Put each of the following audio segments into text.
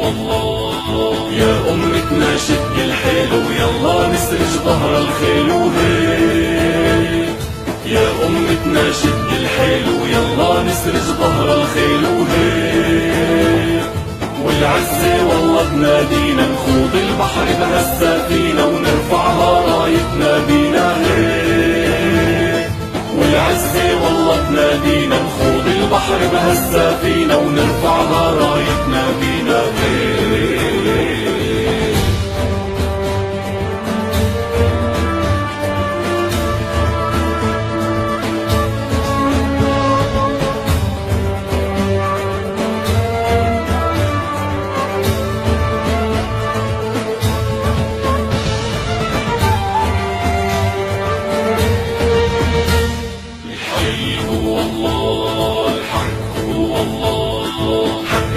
الله يا أمتنا شد الحيل ويلا نسرج ظهر الخيل وهيك. يا أمتنا شد الحيل ويلا نسرج ظهر الخيل وهيك. والعزة والله تنادينا نخوض البحر بهالسفينة ونرفعها رايتنا بينا هيك. والعزة والله تنادينا نخوض البحر بهالسفينة ونرفعها رايتنا بينا هيك.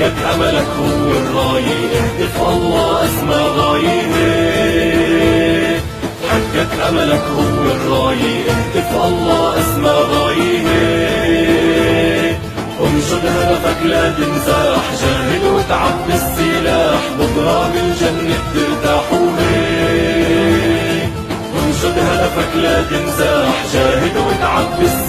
حقك أملك هو الراية اهدف الله أسمى غاية. حقك أملك هو الراية اهدف الله أسمى غاية. انشد هدفك لا تنزاح جاهد وتعب بالسلاح بكرة بالجنة ترتاح وهيك. انشد هدفك لا تنزاح جاهد وتعب بالسلاح